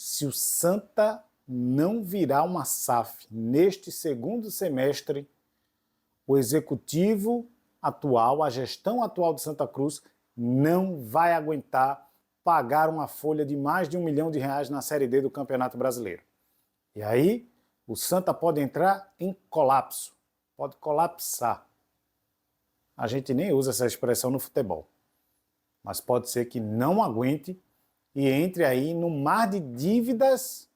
Se o Santa não virar uma SAF neste segundo semestre, o executivo atual, a gestão atual de Santa Cruz, não vai aguentar pagar uma folha de mais de R$1 milhão na Série D do Campeonato Brasileiro. E aí, o Santa pode entrar em colapso, pode colapsar. A gente nem usa essa expressão no futebol, mas pode ser que não aguente e entre aí no mar de dívidas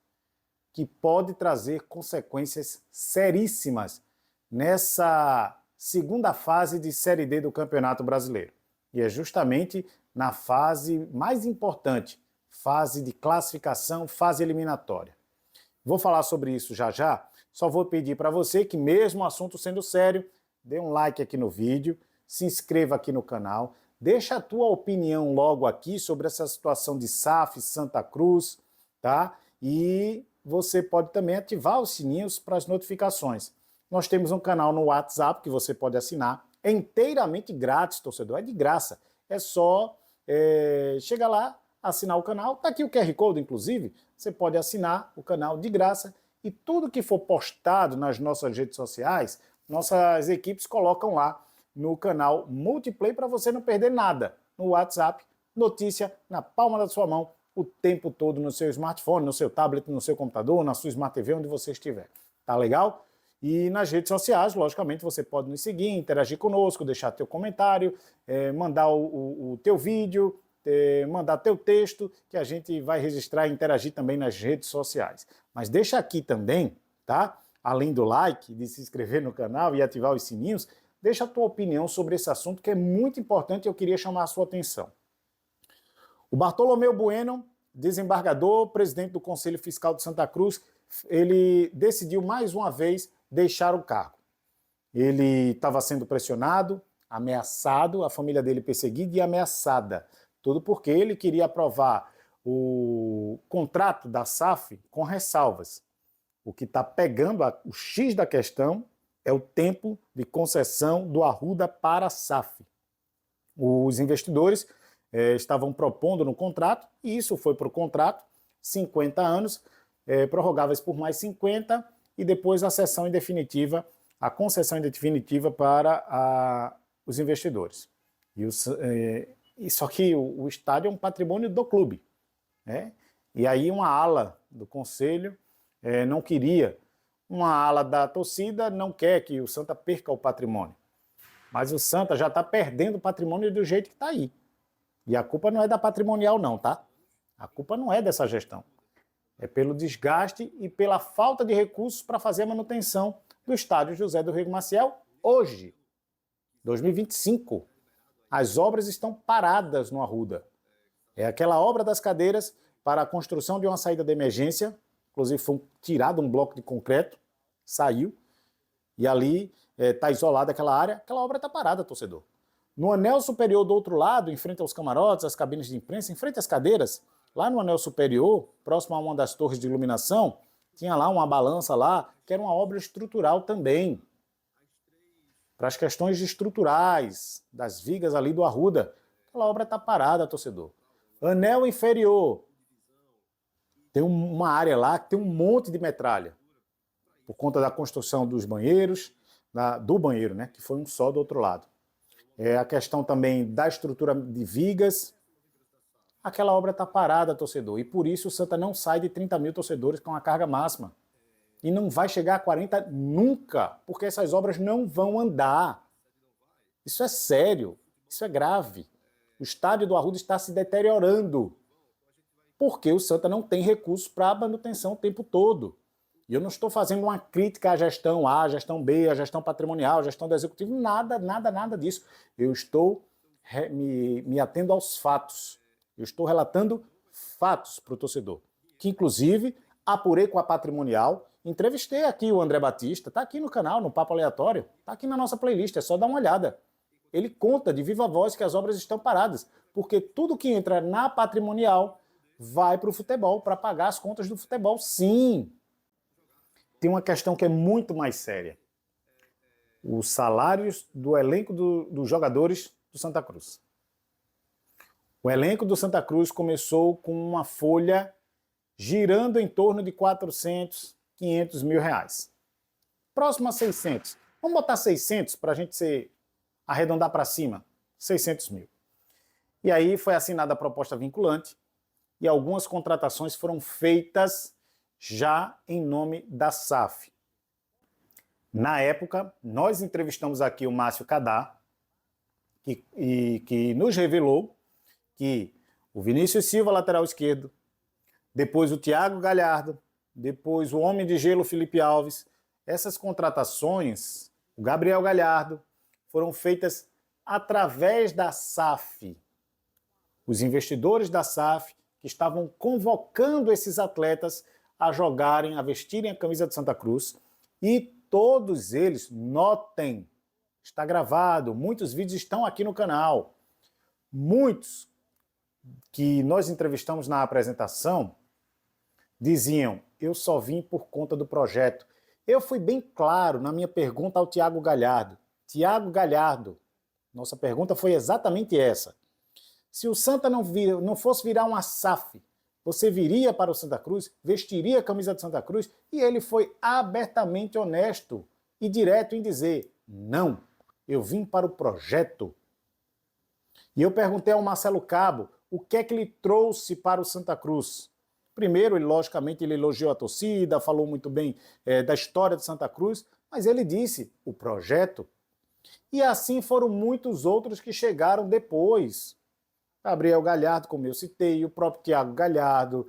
que pode trazer consequências seríssimas nessa segunda fase de Série D do Campeonato Brasileiro. E é justamente na fase mais importante, fase de classificação, fase eliminatória. Vou falar sobre isso já já, só vou pedir para você que, mesmo o assunto sendo sério, dê um like aqui no vídeo, se inscreva aqui no canal, deixa a tua opinião logo aqui sobre essa situação de SAF, Santa Cruz, tá? E você pode também ativar os sininhos para as notificações. Nós temos um canal no WhatsApp que você pode assinar, é inteiramente grátis, torcedor, é de graça. É só chegar lá, assinar o canal, tá aqui o QR Code, inclusive, você pode assinar o canal de graça e tudo que for postado nas nossas redes sociais, nossas equipes colocam lá no canal Multiplay para você não perder nada. No WhatsApp, notícia na palma da sua mão, o tempo todo no seu smartphone, no seu tablet, no seu computador, na sua Smart TV, onde você estiver. Tá legal? E nas redes sociais, logicamente, você pode nos seguir, interagir conosco, deixar teu comentário, mandar o teu vídeo, mandar teu texto, que a gente vai registrar e interagir também nas redes sociais. Mas deixa aqui também, tá? Além do like, de se inscrever no canal e ativar os sininhos, deixa a tua opinião sobre esse assunto, que é muito importante e eu queria chamar a sua atenção. O Bartolomeu Bueno, desembargador, presidente do Conselho Fiscal de Santa Cruz, ele decidiu mais uma vez deixar o cargo. Ele estava sendo pressionado, ameaçado, a família dele perseguida e ameaçada. Tudo porque ele queria aprovar o contrato da SAF com ressalvas. O que está pegando o X da questão é o tempo de concessão do Arruda para a SAF. Os investidores estavam propondo no contrato, e isso foi para o contrato, 50 anos, prorrogáveis por mais 50, e depois a concessão em definitiva para os investidores. Só que o estádio é um patrimônio do clube, né? E aí uma ala do conselho não queria, uma ala da torcida não quer que o Santa perca o patrimônio. Mas o Santa já está perdendo o patrimônio do jeito que está aí. E a culpa não é da patrimonial não, tá? A culpa não é dessa gestão. É pelo desgaste e pela falta de recursos para fazer a manutenção do estádio José do Rego Maciel hoje, 2025. As obras estão paradas no Arruda. É aquela obra das cadeiras para a construção de uma saída de emergência, inclusive foi tirado um bloco de concreto, saiu, e ali está isolada aquela área, aquela obra está parada, torcedor. No anel superior do outro lado, em frente aos camarotes, às cabines de imprensa, em frente às cadeiras, lá no anel superior, próximo a uma das torres de iluminação, tinha lá uma balança lá, que era uma obra estrutural também. Para as questões estruturais das vigas ali do Arruda, aquela obra está parada, torcedor. Anel inferior, tem uma área lá que tem um monte de metralha, por conta da construção dos banheiros, do banheiro, né, que foi um só do outro lado. A questão também da estrutura de vigas, aquela obra está parada, torcedor, e por isso o Santa não sai de 30 mil torcedores com a carga máxima. E não vai chegar a 40 nunca, porque essas obras não vão andar. Isso é sério, isso é grave. O estádio do Arruda está se deteriorando, porque o Santa não tem recursos para a manutenção o tempo todo. E eu não estou fazendo uma crítica à gestão A, à gestão B, à gestão patrimonial, à gestão do executivo, nada disso. Eu estou me atendo aos fatos. Eu estou relatando fatos para o torcedor, que inclusive apurei com a patrimonial, entrevistei aqui o André Batista, está aqui no canal, no Papo Aleatório, está aqui na nossa playlist, é só dar uma olhada. Ele conta de viva voz que as obras estão paradas, porque tudo que entra na patrimonial vai para o futebol, para pagar as contas do futebol, sim. Tem uma questão que é muito mais séria. Os salários do elenco dos jogadores do Santa Cruz. O elenco do Santa Cruz começou com uma folha girando em torno de 400, 500 mil reais. Próximo a 600. Vamos botar 600 para a gente arredondar para cima. 600 mil. E aí foi assinada a proposta vinculante e algumas contratações foram feitas já em nome da SAF. Na época, nós entrevistamos aqui o Márcio Cadá, que nos revelou que o Vinícius Silva, lateral esquerdo, depois o Thiago Galhardo, depois o Homem de Gelo Felipe Alves, essas contratações, o Gabriel Galhardo, foram feitas através da SAF. Os investidores da SAF que estavam convocando esses atletas a jogarem, a vestirem a camisa de Santa Cruz, e todos eles, notem, está gravado, muitos vídeos estão aqui no canal, muitos que nós entrevistamos na apresentação diziam, eu só vim por conta do projeto. Eu fui bem claro na minha pergunta ao Thiago Galhardo. Thiago Galhardo, nossa pergunta foi exatamente essa. Se o Santa não fosse virar uma SAF, você viria para o Santa Cruz, vestiria a camisa de Santa Cruz? E ele foi abertamente honesto e direto em dizer, não, eu vim para o projeto. E eu perguntei ao Marcelo Cabo o que é que ele trouxe para o Santa Cruz. Primeiro, logicamente, ele elogiou a torcida, falou muito bem da história de Santa Cruz, mas ele disse o projeto. E assim foram muitos outros que chegaram depois. Gabriel Galhardo, como eu citei, o próprio Thiago Galhardo,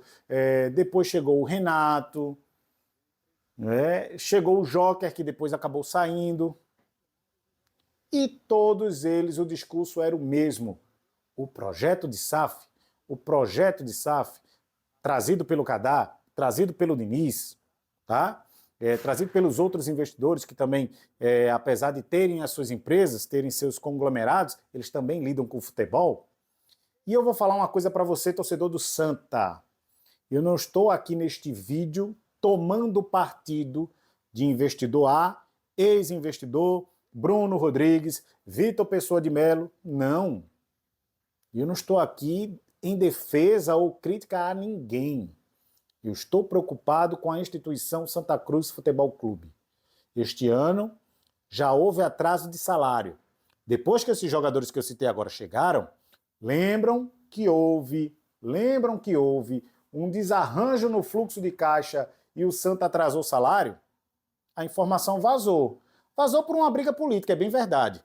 depois chegou o Renato, chegou o Joker, que depois acabou saindo. E todos eles, o discurso era o mesmo. O projeto de SAF, trazido pelo Cadá, trazido pelo Diniz, tá? Trazido pelos outros investidores que também, apesar de terem as suas empresas, terem seus conglomerados, eles também lidam com o futebol. E eu vou falar uma coisa para você, torcedor do Santa. Eu não estou aqui neste vídeo tomando partido de investidor A, ex-investidor, Bruno Rodrigues, Vitor Pessoa de Melo. Não. Eu não estou aqui em defesa ou crítica a ninguém. Eu estou preocupado com a instituição Santa Cruz Futebol Clube. Este ano já houve atraso de salário. Depois que esses jogadores que eu citei agora chegaram, lembram que houve um desarranjo no fluxo de caixa e o Santa atrasou o salário? A informação vazou. Vazou por uma briga política, é bem verdade.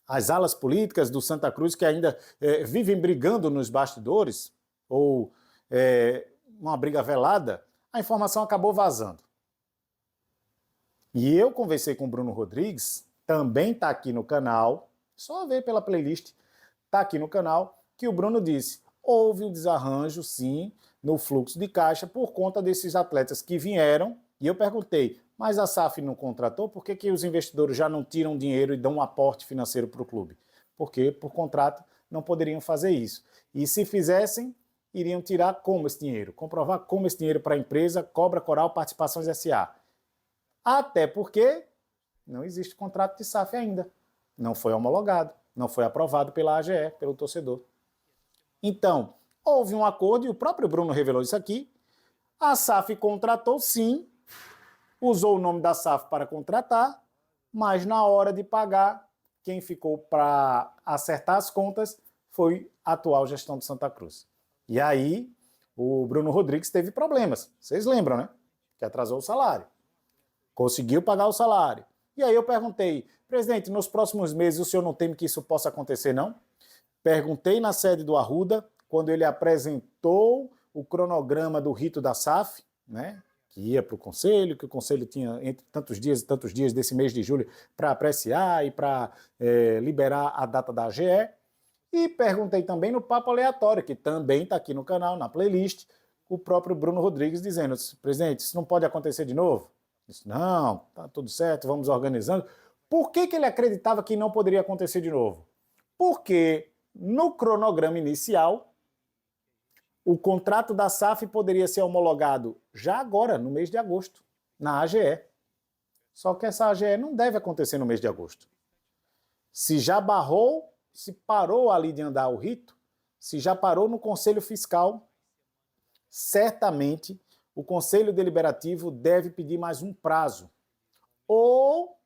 As alas políticas do Santa Cruz que ainda vivem brigando nos bastidores, ou uma briga velada, a informação acabou vazando. E eu conversei com o Bruno Rodrigues, também está aqui no canal, só ver pela playlist, está aqui no canal, que o Bruno disse, houve um desarranjo, sim, no fluxo de caixa por conta desses atletas que vieram, e eu perguntei, mas a SAF não contratou, por que os investidores já não tiram dinheiro e dão um aporte financeiro para o clube? Porque, por contrato, não poderiam fazer isso. E se fizessem, iriam tirar como esse dinheiro? Comprovar como esse dinheiro para a empresa, Cobra Coral Participações S.A. Até porque não existe contrato de SAF ainda. Não foi homologado, não foi aprovado pela AGE, pelo torcedor. Então, houve um acordo, e o próprio Bruno revelou isso aqui, a SAF contratou sim, usou o nome da SAF para contratar, mas na hora de pagar, quem ficou para acertar as contas foi a atual gestão de Santa Cruz. E aí, o Bruno Rodrigues teve problemas. Vocês lembram, né? Que atrasou o salário. Conseguiu pagar o salário. E aí eu perguntei, presidente, nos próximos meses o senhor não teme que isso possa acontecer, não? Perguntei na sede do Arruda, quando ele apresentou o cronograma do rito da SAF, né? Que ia para o Conselho, que o Conselho tinha entre tantos dias e tantos dias desse mês de julho para apreciar e para liberar a data da AGE. E perguntei também no Papo Aleatório, que também está aqui no canal, na playlist, o próprio Bruno Rodrigues dizendo, presidente, isso não pode acontecer de novo? Disse, não, está tudo certo, vamos organizando. Por que ele acreditava que não poderia acontecer de novo? Porque no cronograma inicial, o contrato da SAF poderia ser homologado já agora, no mês de agosto, na AGE. Só que essa AGE não deve acontecer no mês de agosto. Se já barrou, se parou ali de andar o rito, se já parou no Conselho Fiscal, certamente o Conselho Deliberativo deve pedir mais um prazo ou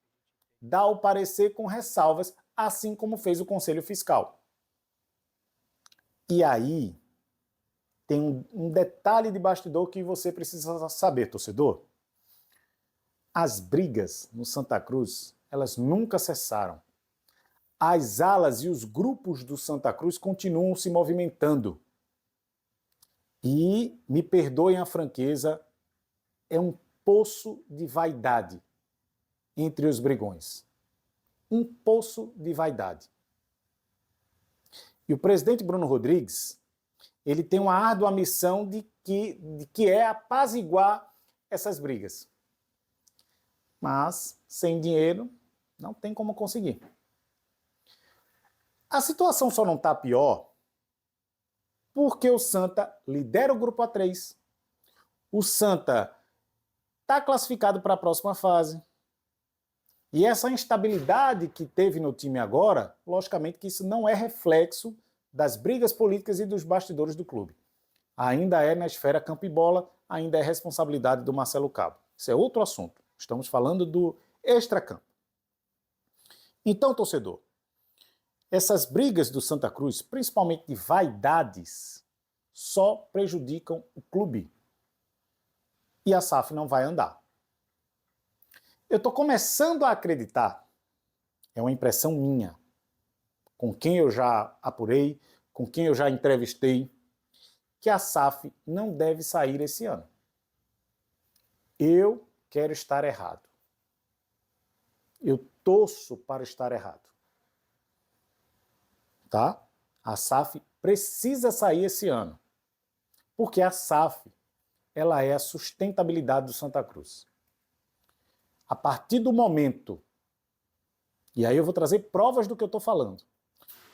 dar o parecer com ressalvas, assim como fez o Conselho Fiscal. E aí tem um detalhe de bastidor que você precisa saber, torcedor. As brigas no Santa Cruz, elas nunca cessaram. As alas e os grupos do Santa Cruz continuam se movimentando. E, me perdoem a franqueza, é um poço de vaidade entre os brigões. Um poço de vaidade. E o presidente Bruno Rodrigues, ele tem uma árdua missão de que é apaziguar essas brigas. Mas, sem dinheiro, não tem como conseguir. A situação só não está pior porque o Santa lidera o grupo A3. O Santa está classificado para a próxima fase. E essa instabilidade que teve no time agora, logicamente que isso não é reflexo das brigas políticas e dos bastidores do clube. Ainda é na esfera campo e bola, ainda é responsabilidade do Marcelo Cabo. Isso é outro assunto. Estamos falando do extracampo. Então, torcedor, essas brigas do Santa Cruz, principalmente de vaidades, só prejudicam o clube. E a SAF não vai andar. Eu estou começando a acreditar, é uma impressão minha, com quem eu já apurei, com quem eu já entrevistei, que a SAF não deve sair esse ano. Eu quero estar errado. Eu torço para estar errado. Tá? A SAF precisa sair esse ano. Porque a SAF, ela é a sustentabilidade do Santa Cruz. A partir do momento, e aí eu vou trazer provas do que eu estou falando,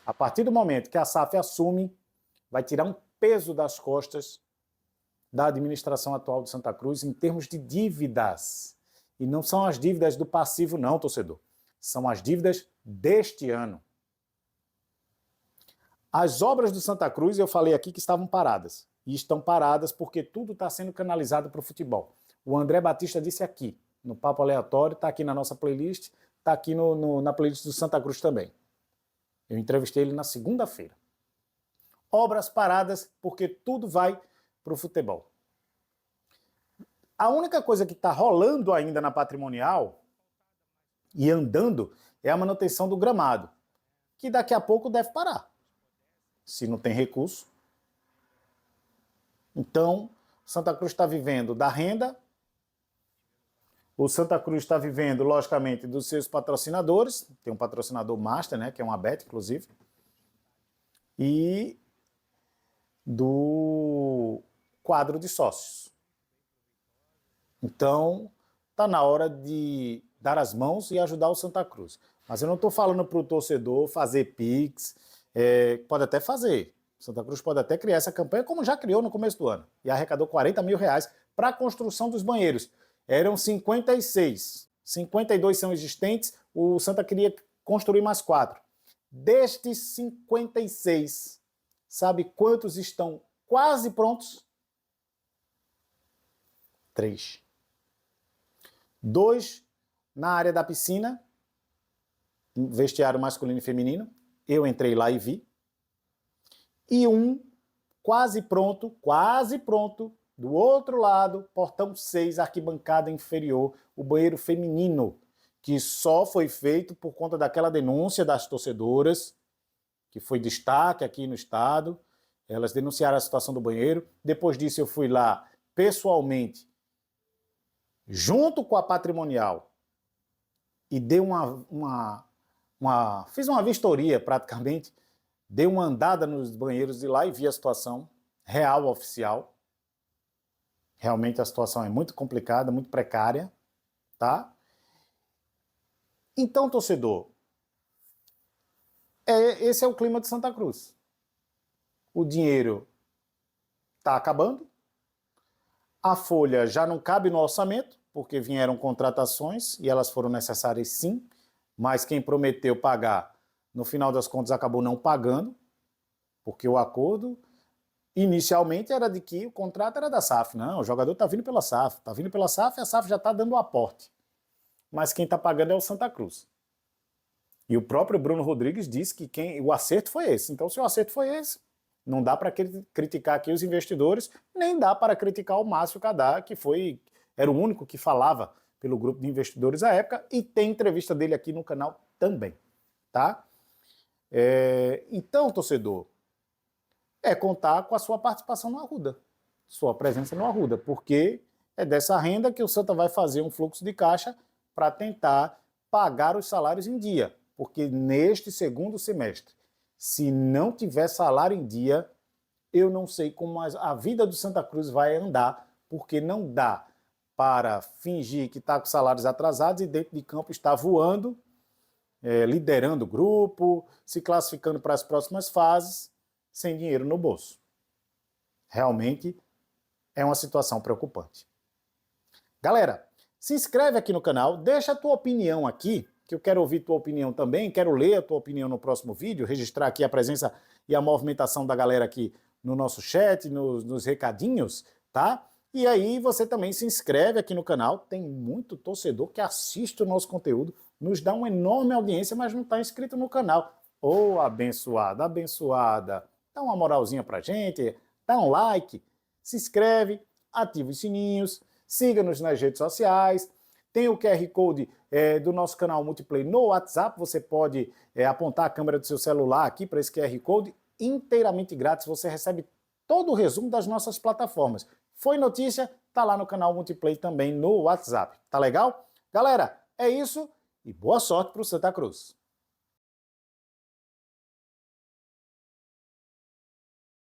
a partir do momento que a SAF assume, vai tirar um peso das costas da administração atual de Santa Cruz em termos de dívidas. E não são as dívidas do passivo não, torcedor. São as dívidas deste ano. As obras do Santa Cruz, eu falei aqui que estavam paradas. E estão paradas porque tudo está sendo canalizado para o futebol. O André Batista disse aqui, no Papo Aleatório, está aqui na nossa playlist, está aqui na playlist do Santa Cruz também. Eu entrevistei ele na segunda-feira. Obras paradas porque tudo vai para o futebol. A única coisa que está rolando ainda na Patrimonial e andando é a manutenção do gramado, que daqui a pouco deve parar, se não tem recurso. Então, Santa Cruz está vivendo da renda, o Santa Cruz está vivendo, logicamente, dos seus patrocinadores, tem um patrocinador master, né, que é uma Bet, inclusive, e do quadro de sócios. Então, está na hora de dar as mãos e ajudar o Santa Cruz. Mas eu não estou falando para o torcedor fazer Pix, pode até fazer. Santa Cruz pode até criar essa campanha, como já criou no começo do ano, e arrecadou R$40 mil para a construção dos banheiros. Eram 56, 52 são existentes, o Santa queria construir mais 4. Destes 56, sabe quantos estão quase prontos? 3. 2 na área da piscina, vestiário masculino e feminino, eu entrei lá e vi. E um quase pronto, do outro lado, portão 6, arquibancada inferior, o banheiro feminino, que só foi feito por conta daquela denúncia das torcedoras, que foi destaque aqui no estado. Elas denunciaram a situação do banheiro. Depois disso eu fui lá pessoalmente, junto com a Patrimonial, e dei fiz uma vistoria praticamente, dei uma andada nos banheiros de lá e vi a situação real, oficial. Realmente a situação é muito complicada, muito precária, tá? Então, torcedor, esse é o clima de Santa Cruz. O dinheiro está acabando, a folha já não cabe no orçamento, porque vieram contratações e elas foram necessárias sim, mas quem prometeu pagar, no final das contas, acabou não pagando, porque o acordo Inicialmente era de que o contrato era da SAF. Não, o jogador está vindo pela SAF. Está vindo pela SAF e a SAF já está dando o aporte. Mas quem está pagando é o Santa Cruz. E o próprio Bruno Rodrigues disse que o acerto foi esse. Então, se o acerto foi esse, não dá para criticar aqui os investidores, nem dá para criticar o Márcio Cadá, que era o único que falava pelo grupo de investidores à época, e tem entrevista dele aqui no canal também, tá? Então, torcedor, é contar com a sua participação no Arruda, sua presença no Arruda, porque é dessa renda que o Santa vai fazer um fluxo de caixa para tentar pagar os salários em dia, porque neste segundo semestre, se não tiver salário em dia, eu não sei como a vida do Santa Cruz vai andar, porque não dá para fingir que está com salários atrasados e dentro de campo está voando, liderando o grupo, se classificando para as próximas fases, sem dinheiro no bolso. Realmente é uma situação preocupante. Galera, se inscreve aqui no canal, deixa a tua opinião aqui, que eu quero ouvir tua opinião também, quero ler a tua opinião no próximo vídeo, registrar aqui a presença e a movimentação da galera aqui no nosso chat, nos recadinhos, tá? E aí você também se inscreve aqui no canal, tem muito torcedor que assiste o nosso conteúdo, nos dá uma enorme audiência, mas não está inscrito no canal. Ô, abençoada, abençoada, dá uma moralzinha pra gente, dá um like, se inscreve, ativa os sininhos, siga-nos nas redes sociais, tem o QR Code do nosso canal Multiplay no WhatsApp, você pode apontar a câmera do seu celular aqui para esse QR Code, inteiramente grátis, você recebe todo o resumo das nossas plataformas. Foi notícia? Tá lá no canal Multiplay também no WhatsApp, tá legal? Galera, é isso e boa sorte pro Santa Cruz.